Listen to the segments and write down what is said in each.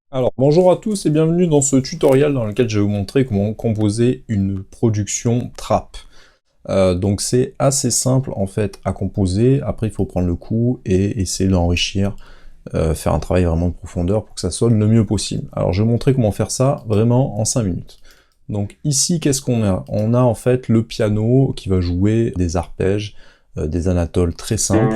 Alors, bonjour à tous et bienvenue dans ce tutoriel dans lequel je vais vous montrer comment composer une production trap. Donc c'est assez simple en fait à composer, après il faut prendre le coup et essayer d'enrichir, faire un travail vraiment de profondeur pour que ça sonne le mieux possible. Alors je vais vous montrer comment faire ça vraiment en 5 minutes. Donc ici qu'est-ce qu'on a? On a en fait le piano qui va jouer des arpèges, des anatoles très simples.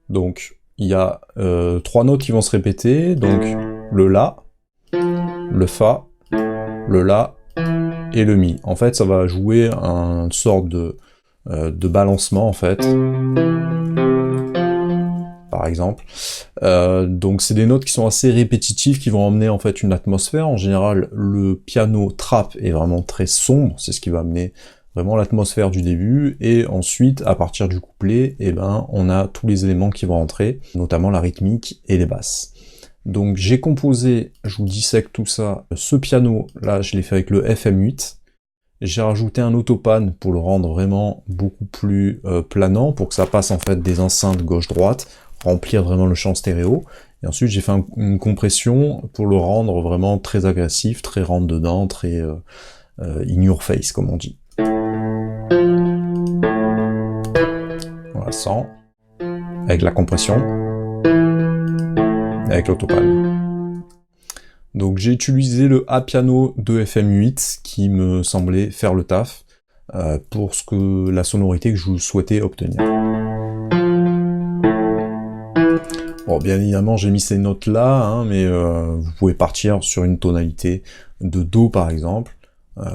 Donc, il y a 3 notes qui vont se répéter, donc le La, le Fa, le La et le Mi. En fait, ça va jouer une sorte de balancement, en fait, par exemple. Donc, c'est des notes qui sont assez répétitives, qui vont emmener, en fait, une atmosphère. En général, le piano trap est vraiment très sombre, c'est ce qui va amener vraiment l'atmosphère du début, et ensuite, à partir du couplet, eh ben, on a tous les éléments qui vont entrer, notamment la rythmique et les basses. Donc j'ai composé, je vous dissèque tout ça, ce piano, là je l'ai fait avec le FM8, j'ai rajouté un autopan pour le rendre vraiment beaucoup plus planant, pour que ça passe en fait des enceintes gauche-droite, remplir vraiment le champ stéréo, et ensuite j'ai fait une compression pour le rendre vraiment très agressif, très rentre-dedans, très in your face comme on dit. Voilà, sans, avec la compression, et avec l'autopan. Donc j'ai utilisé le A-piano de FM8 qui me semblait faire le taf pour la sonorité que je souhaitais obtenir. Bon, bien évidemment j'ai mis ces notes là, hein, mais vous pouvez partir sur une tonalité de Do par exemple.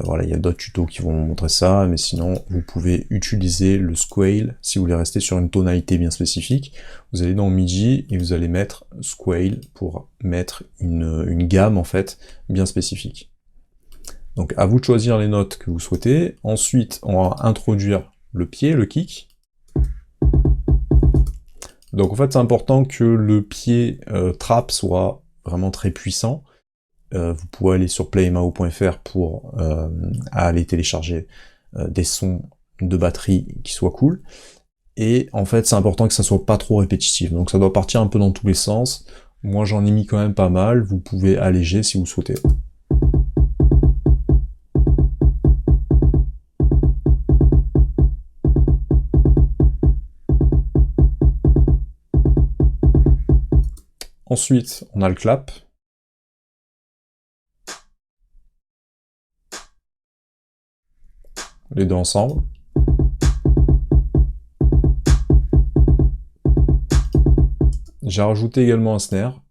Voilà, il y a d'autres tutos qui vont vous montrer ça, mais sinon, vous pouvez utiliser le scale si vous voulez rester sur une tonalité bien spécifique. Vous allez dans MIDI et vous allez mettre scale pour mettre une gamme, en fait, bien spécifique. Donc, à vous de choisir les notes que vous souhaitez. Ensuite, on va introduire le pied, le kick. Donc, en fait, c'est important que le pied trap soit vraiment très puissant. Vous pouvez aller sur playmao.fr pour aller télécharger des sons de batterie qui soient cool. Et en fait, c'est important que ça soit pas trop répétitif. Donc ça doit partir un peu dans tous les sens. Moi, j'en ai mis quand même pas mal. Vous pouvez alléger si vous souhaitez. Ensuite, on a le clap. Les deux ensemble. J'ai rajouté également un snare.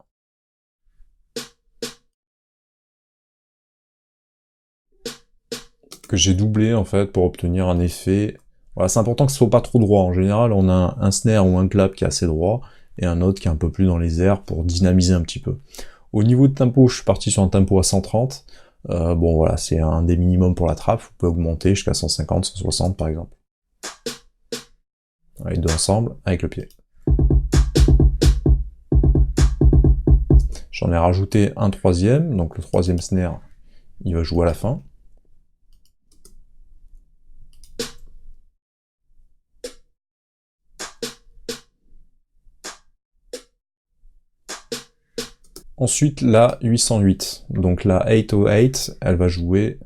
Que j'ai doublé en fait pour obtenir un effet. Voilà, c'est important que ce soit pas trop droit. En général, on a un snare ou un clap qui est assez droit et un autre qui est un peu plus dans les airs pour dynamiser un petit peu. Au niveau de tempo, je suis parti sur un tempo à 130. Bon voilà, c'est un des minimums pour la trappe. Vous pouvez augmenter jusqu'à 150, 160 par exemple. Les deux ensemble avec le pied. J'en ai rajouté un troisième, donc le troisième snare, il va jouer à la fin. Ensuite, la 808. Donc la 808, elle va jouer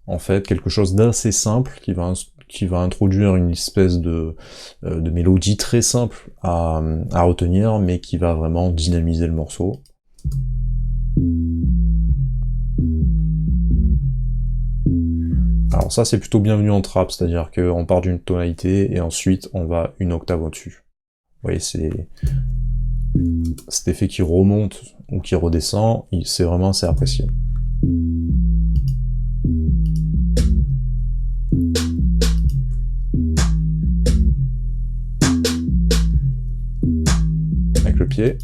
en fait quelque chose d'assez simple qui va introduire une espèce de mélodie très simple à retenir, mais qui va vraiment dynamiser le morceau. Alors ça c'est plutôt bienvenu en trap, c'est-à-dire qu'on part d'une tonalité et ensuite on va une octave au-dessus. Vous voyez, c'est cet effet qui remonte ou qui redescend, c'est vraiment assez apprécié. Avec le pied.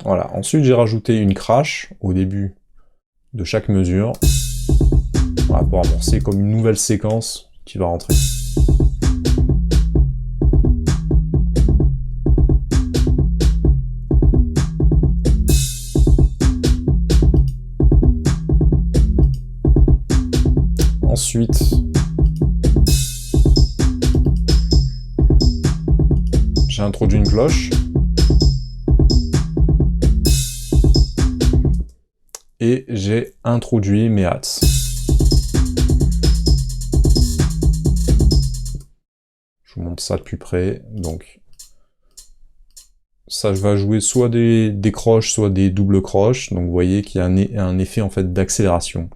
Voilà, ensuite j'ai rajouté une crash au début de chaque mesure, voilà, pour amorcer comme une nouvelle séquence qui va rentrer. Ensuite, j'ai introduit une cloche. Et j'ai introduit mes hats. Je vous montre ça de plus près. Donc, ça va jouer soit des croches, soit des doubles croches. Donc, vous voyez qu'il y a un effet en fait d'accélération.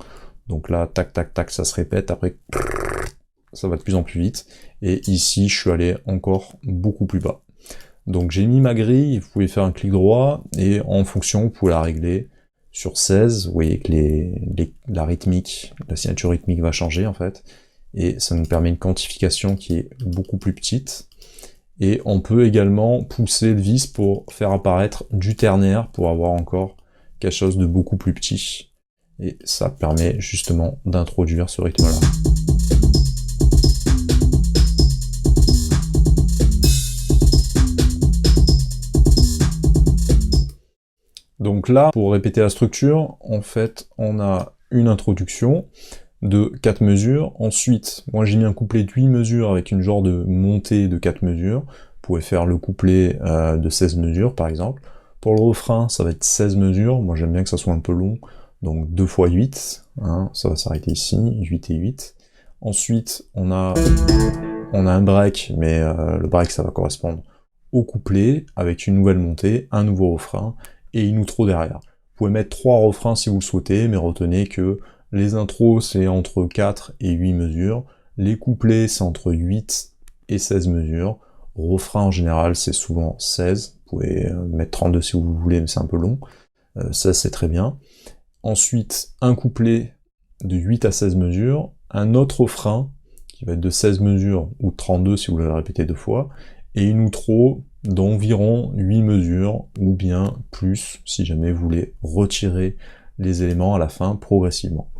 Donc là, tac, tac, tac, ça se répète. Après, ça va de plus en plus vite. Et ici, je suis allé encore beaucoup plus bas. Donc, j'ai mis ma grille. Vous pouvez faire un clic droit. Et en fonction, vous pouvez la régler sur 16. Vous voyez que la rythmique, la signature rythmique va changer en fait. Et ça nous permet une quantification qui est beaucoup plus petite. Et on peut également pousser le vis pour faire apparaître du ternaire, pour avoir encore quelque chose de beaucoup plus petit. Et ça permet justement d'introduire ce rythme-là. Donc là, pour répéter la structure, en fait, on a une introduction de 4 mesures. Ensuite, moi j'ai mis un couplet de 8 mesures avec une genre de montée de 4 mesures. Vous pouvez faire le couplet de 16 mesures par exemple. Pour le refrain, ça va être 16 mesures. Moi j'aime bien que ça soit un peu long. Donc 2 fois 8, hein, ça va s'arrêter ici, 8 et 8. Ensuite, on a un break, mais le break ça va correspondre au couplet, avec une nouvelle montée, un nouveau refrain, et une outro derrière. Vous pouvez mettre 3 refrains si vous le souhaitez, mais retenez que les intros c'est entre 4 et 8 mesures, les couplets c'est entre 8 et 16 mesures, refrain en général c'est souvent 16, vous pouvez mettre 32 si vous voulez, mais c'est un peu long, 16 c'est très bien. Ensuite, un couplet de 8 à 16 mesures, un autre refrain qui va être de 16 mesures, ou 32 si vous le répétez 2 fois, et une outro d'environ 8 mesures, ou bien plus, si jamais vous voulez retirer les éléments à la fin progressivement.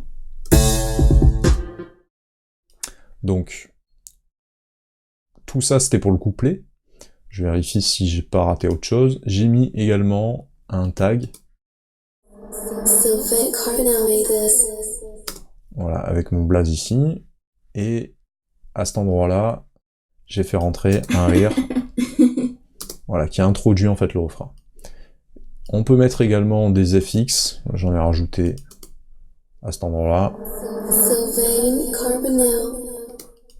Donc, tout ça c'était pour le couplet. Je vérifie si j'ai pas raté autre chose. J'ai mis également un tag. Voilà, avec mon blaze ici. Et à cet endroit-là, j'ai fait rentrer un rire. Voilà, qui a introduit en fait le refrain. On peut mettre également des FX. J'en ai rajouté à cet endroit-là.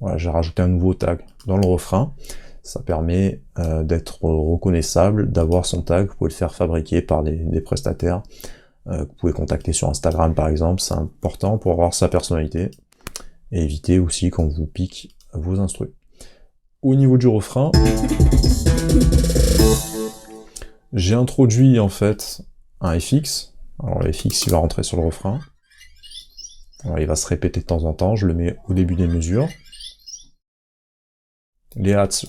Voilà, j'ai rajouté un nouveau tag dans le refrain. Ça permet d'être reconnaissable, d'avoir son tag. Vous pouvez le faire fabriquer par des prestataires que vous pouvez contacter sur Instagram par exemple. C'est important pour avoir sa personnalité et éviter aussi qu'on vous pique vos instrus. Au niveau du refrain, j'ai introduit en fait un FX. Alors le FX il va rentrer sur le refrain. Alors, il va se répéter de temps en temps. Je le mets au début des mesures. Les hats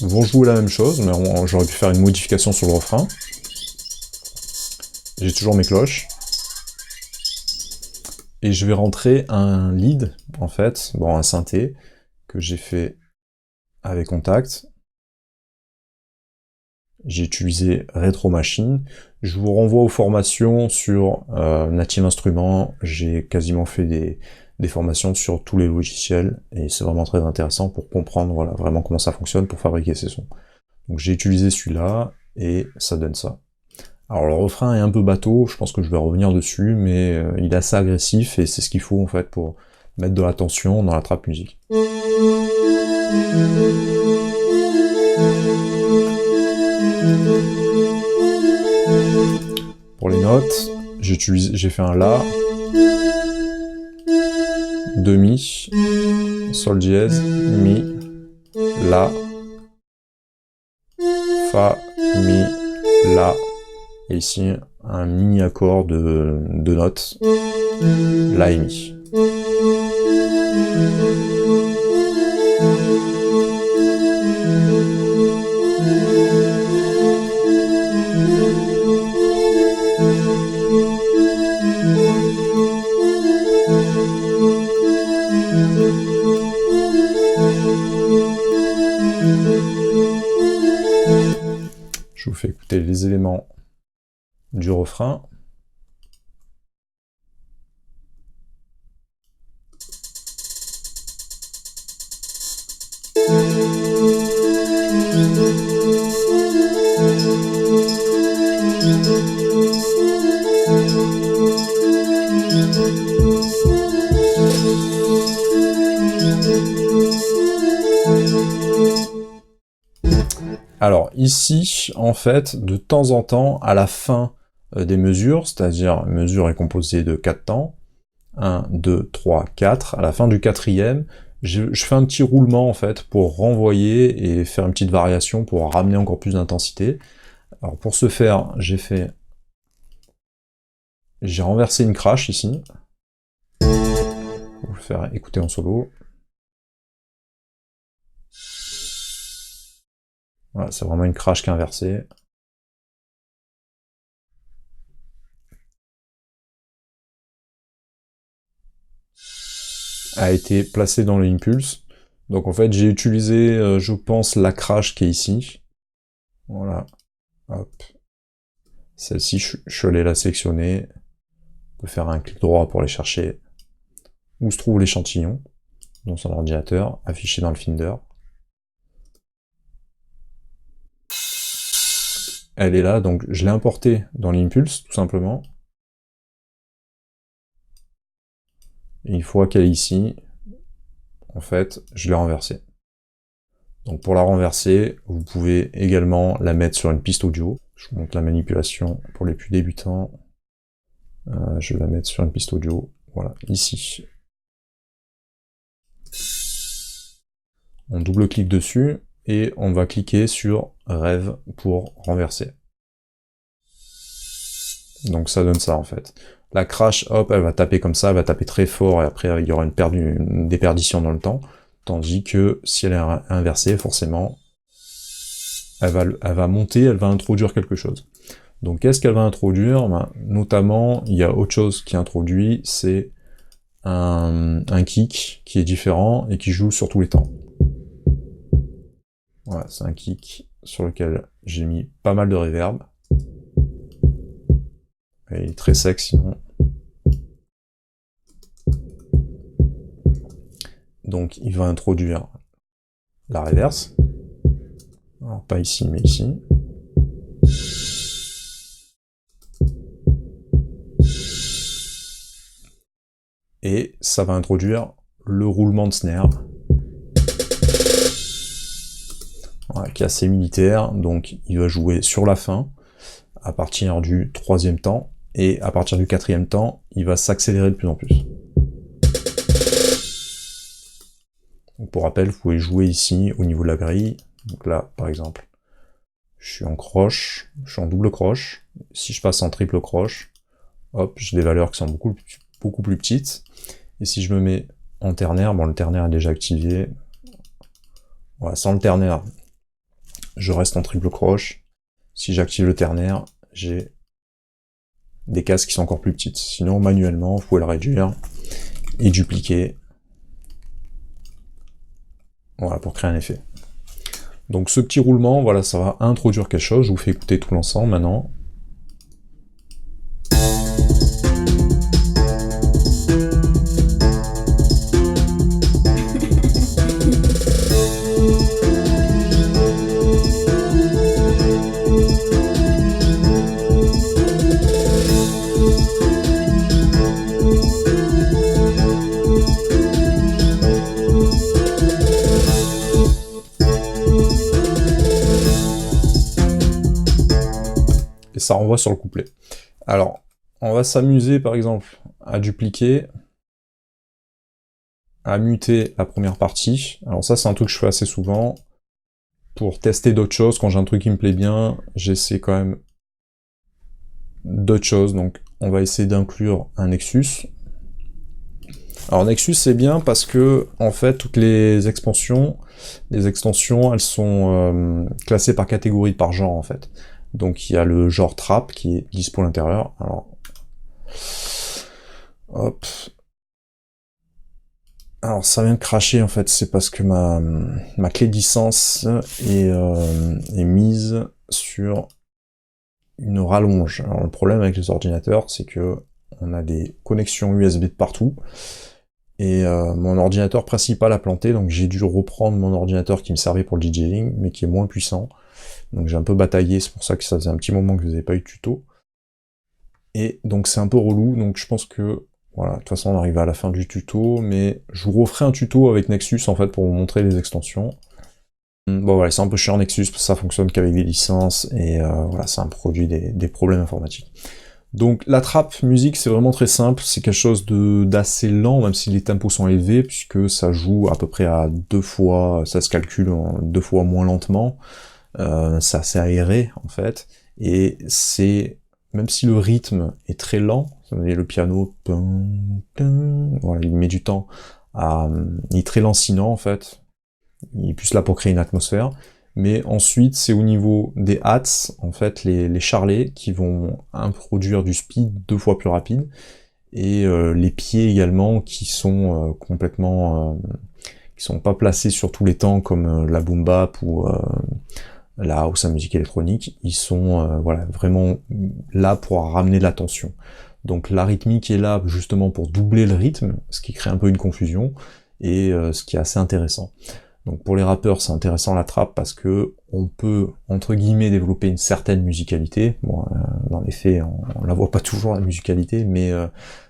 vont jouer la même chose, mais j'aurais pu faire une modification sur le refrain. J'ai toujours mes cloches. Et je vais rentrer un lead, en fait, bon, un synthé, que j'ai fait avec Contact. J'ai utilisé Retro Machine. Je vous renvoie aux formations sur Native Instruments. J'ai quasiment fait des formations sur tous les logiciels, et c'est vraiment très intéressant pour comprendre voilà, vraiment comment ça fonctionne pour fabriquer ces sons. Donc j'ai utilisé celui-là, et ça donne ça. Alors le refrain est un peu bateau, je pense que je vais revenir dessus, mais il est assez agressif, et c'est ce qu'il faut en fait pour mettre de la tension dans la trap music. Pour les notes, j'ai fait un La, demi, Sol dièse, Mi, La, Fa, Mi, La, et ici un mini accord de notes, La et Mi. Je vous fais écouter les éléments du refrain. Alors ici, en fait, de temps en temps, à la fin des mesures, c'est-à-dire une mesure est composée de 4 temps, 1, 2, 3, 4, à la fin du quatrième, je fais un petit roulement en fait pour renvoyer et faire une petite variation pour ramener encore plus d'intensité. Alors pour ce faire, j'ai renversé une crash ici. Je vais vous le faire écouter en solo. Voilà, c'est vraiment une crash qui est inversée. A été placée dans l'impulse. Donc en fait, j'ai utilisé, je pense, la crash qui est ici. Voilà. Hop. Celle-ci, je suis allé la sélectionner. On peut faire un clic droit pour aller chercher où se trouve l'échantillon dans son ordinateur, affiché dans le Finder. Elle est là, donc je l'ai importée dans l'impulse, tout simplement. Et une fois qu'elle est ici, en fait, je l'ai renversée. Donc pour la renverser, vous pouvez également la mettre sur une piste audio. Je vous montre la manipulation pour les plus débutants. Je vais la mettre sur une piste audio, voilà, ici. On double-clique dessus, et on va cliquer sur Rêve pour renverser. Donc ça donne ça en fait. La crash, hop, elle va taper comme ça, elle va taper très fort, et après il y aura une déperdition dans le temps. Tandis que si elle est inversée, forcément, elle va monter, elle va introduire quelque chose. Donc qu'est-ce qu'elle va introduire? Notamment, il y a autre chose qui est introduit, c'est un kick qui est différent et qui joue sur tous les temps. Voilà, c'est un kick sur lequel j'ai mis pas mal de reverb. Et il est très sec sinon. Donc il va introduire la reverse. Alors pas ici, mais ici. Et ça va introduire le roulement de snare. Voilà, qui est assez militaire, donc il va jouer sur la fin, à partir du troisième temps, et à partir du quatrième temps, il va s'accélérer de plus en plus. Donc pour rappel, vous pouvez jouer ici au niveau de la grille. Donc là, par exemple, je suis en croche, je suis en double croche. Si je passe en triple croche, hop, j'ai des valeurs qui sont beaucoup plus petites. Et si je me mets en ternaire, bon le ternaire est déjà activé. Voilà, sans le ternaire, je reste en triple croche. Si j'active le ternaire, j'ai des cases qui sont encore plus petites. Sinon, manuellement, vous pouvez le réduire et dupliquer. Voilà, pour créer un effet. Donc ce petit roulement, voilà, ça va introduire quelque chose. Je vous fais écouter tout l'ensemble maintenant. Ça renvoie sur le couplet. Alors, on va s'amuser par exemple à dupliquer, à muter la première partie. Alors ça, c'est un truc que je fais assez souvent. Pour tester d'autres choses, quand j'ai un truc qui me plaît bien, j'essaie quand même d'autres choses. Donc on va essayer d'inclure un Nexus. Alors Nexus c'est bien parce que en fait toutes les extensions elles sont classées par catégorie, par genre en fait. Donc il y a le genre trap qui est dispo à l'intérieur. Alors hop. Alors ça vient de cracher en fait, c'est parce que ma clé de licence est mise sur une rallonge. Alors le problème avec les ordinateurs, c'est que on a des connexions USB de partout, et mon ordinateur principal a planté, donc j'ai dû reprendre mon ordinateur qui me servait pour le DJing, mais qui est moins puissant. Donc j'ai un peu bataillé, c'est pour ça que ça faisait un petit moment que vous n'avez pas eu de tuto. Et donc c'est un peu relou, donc je pense que, voilà, de toute façon on arrive à la fin du tuto, mais je vous referai un tuto avec Nexus en fait pour vous montrer les extensions. Bon voilà, c'est un peu chiant Nexus, parce que ça fonctionne qu'avec des licences, et voilà, ça introduit des problèmes informatiques. Donc la trap musique, c'est vraiment très simple, c'est quelque chose d'assez lent, même si les tempos sont élevés, puisque ça joue à peu près à 2 fois, ça se calcule en 2 fois moins lentement, c'est assez aéré en fait, et c'est, même si le rythme est très lent, ça veut dire le piano, voilà, il met du temps il est très lancinant en fait, il est plus là pour créer une atmosphère, mais ensuite c'est au niveau des hats, en fait, les charlets qui vont introduire du speed 2 fois plus rapide, et les pieds également qui sont qui sont pas placés sur tous les temps comme la boom bap ou la house, la musique électronique, ils sont voilà, vraiment là pour ramener de l'attention. Donc la rythmique est là justement pour doubler le rythme, ce qui crée un peu une confusion, et ce qui est assez intéressant. Donc pour les rappeurs, c'est intéressant la trap parce que on peut, entre guillemets, développer une certaine musicalité. Bon, dans les faits, on la voit pas toujours la musicalité, mais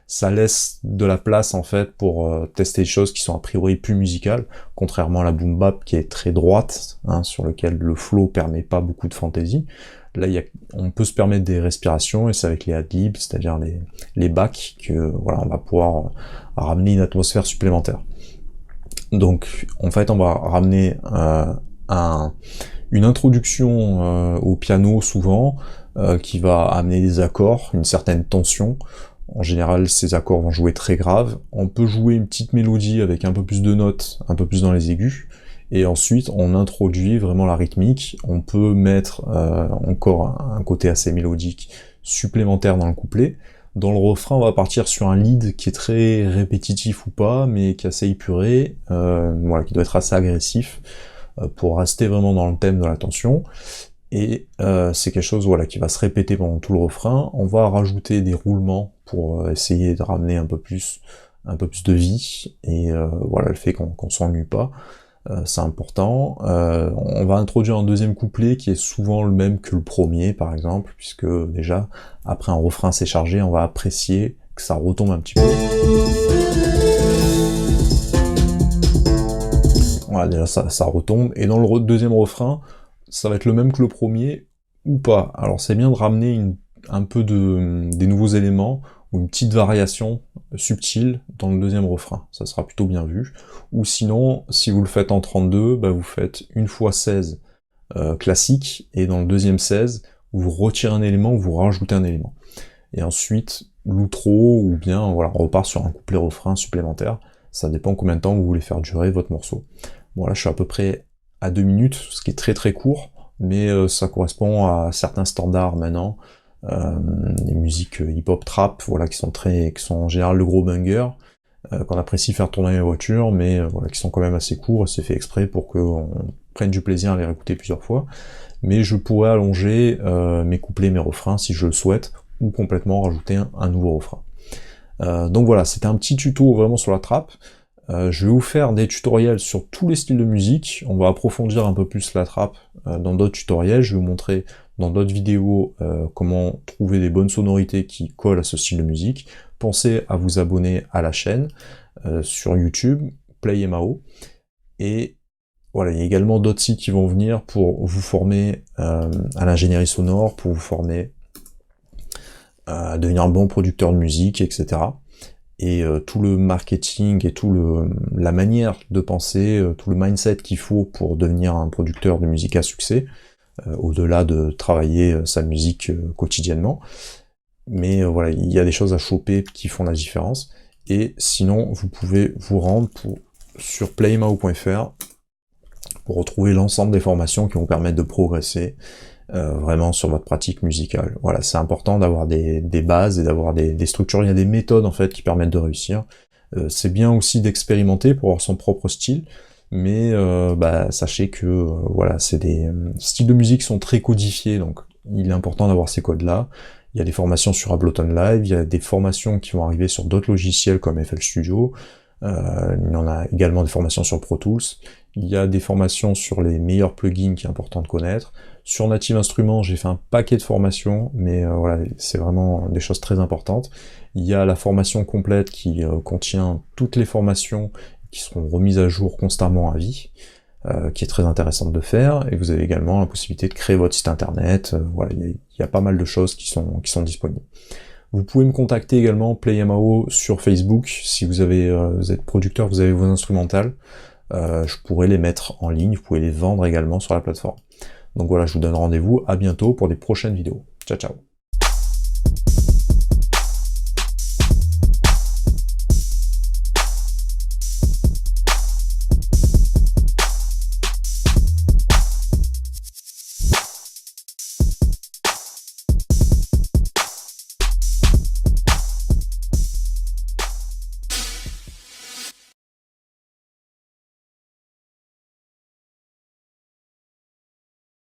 ça laisse de la place en fait pour tester des choses qui sont a priori plus musicales, contrairement à la boom bap qui est très droite, hein, sur lequel le flow permet pas beaucoup de fantaisie. Là, on peut se permettre des respirations, et c'est avec les adlibs, c'est-à-dire les bacs, que voilà, on va pouvoir ramener une atmosphère supplémentaire. Donc, en fait, on va ramener une introduction au piano souvent, qui va amener des accords, une certaine tension. En général, ces accords vont jouer très grave. On peut jouer une petite mélodie avec un peu plus de notes, un peu plus dans les aigus, et ensuite on introduit vraiment la rythmique. On peut mettre encore un côté assez mélodique supplémentaire dans le couplet. Dans le refrain, on va partir sur un lead qui est très répétitif ou pas, mais qui est assez épuré, voilà, qui doit être assez agressif, pour rester vraiment dans le thème de la tension. Et c'est quelque chose, voilà, qui va se répéter pendant tout le refrain. On va rajouter des roulements pour essayer de ramener un peu plus de vie, et voilà, le fait qu'on s'ennuie pas. C'est important. On va introduire un deuxième couplet qui est souvent le même que le premier, par exemple, puisque déjà, après un refrain assez chargé, on va apprécier que ça retombe un petit peu. Voilà, déjà ça retombe, et dans le deuxième refrain, ça va être le même que le premier, ou pas. Alors c'est bien de ramener un peu des nouveaux éléments, ou une petite variation subtile dans le deuxième refrain, ça sera plutôt bien vu. Ou sinon, si vous le faites en 32, bah vous faites 1x16 classique, et dans le deuxième 16, vous retirez un élément, vous rajoutez un élément. Et ensuite, l'outro, ou bien voilà, on repart sur un couplet-refrain supplémentaire, ça dépend combien de temps vous voulez faire durer votre morceau. Bon là je suis à peu près à 2 minutes, ce qui est très très court, mais ça correspond à certains standards maintenant, les musiques hip-hop trap, voilà, qui sont en général de gros bangers, qu'on apprécie faire tourner les voitures, mais voilà, qui sont quand même assez courts, et c'est fait exprès pour qu'on prenne du plaisir à les réécouter plusieurs fois. Mais je pourrais allonger mes couplets, mes refrains si je le souhaite, ou complètement rajouter un nouveau refrain. Donc voilà, c'était un petit tuto vraiment sur la trap. Je vais vous faire des tutoriels sur tous les styles de musique, on va approfondir un peu plus la trap dans d'autres tutoriels, je vais vous montrer dans d'autres vidéos comment trouver des bonnes sonorités qui collent à ce style de musique. Pensez à vous abonner à la chaîne sur YouTube, PlayMAO, et voilà, il y a également d'autres sites qui vont venir pour vous former à l'ingénierie sonore, pour vous former à devenir un bon producteur de musique, etc. Et tout le marketing et la manière de penser, tout le mindset qu'il faut pour devenir un producteur de musique à succès, au-delà de travailler sa musique quotidiennement. Mais voilà, il y a des choses à choper qui font la différence. Et sinon, vous pouvez vous rendre sur playmao.fr pour retrouver l'ensemble des formations qui vont permettre de progresser vraiment sur votre pratique musicale. Voilà, c'est important d'avoir des bases et d'avoir des structures. Il y a des méthodes en fait qui permettent de réussir. C'est bien aussi d'expérimenter pour avoir son propre style, mais sachez que voilà, c'est des styles de musique qui sont très codifiés, donc il est important d'avoir ces codes-là. Il y a des formations sur Ableton Live, il y a des formations qui vont arriver sur d'autres logiciels comme FL Studio, il y en a également des formations sur Pro Tools, il y a des formations sur les meilleurs plugins qui est important de connaître. Sur Native Instruments, j'ai fait un paquet de formations, mais voilà, c'est vraiment des choses très importantes. Il y a la formation complète qui contient toutes les formations qui seront remises à jour constamment à vie. qui est très intéressante de faire, et vous avez également la possibilité de créer votre site internet, voilà, il y a pas mal de choses qui sont disponibles. Vous pouvez me contacter également, PlayMAO, sur Facebook, si vous êtes producteur, vous avez vos instrumentales, je pourrais les mettre en ligne, vous pouvez les vendre également sur la plateforme. Donc voilà, je vous donne rendez-vous, à bientôt pour des prochaines vidéos. Ciao ciao.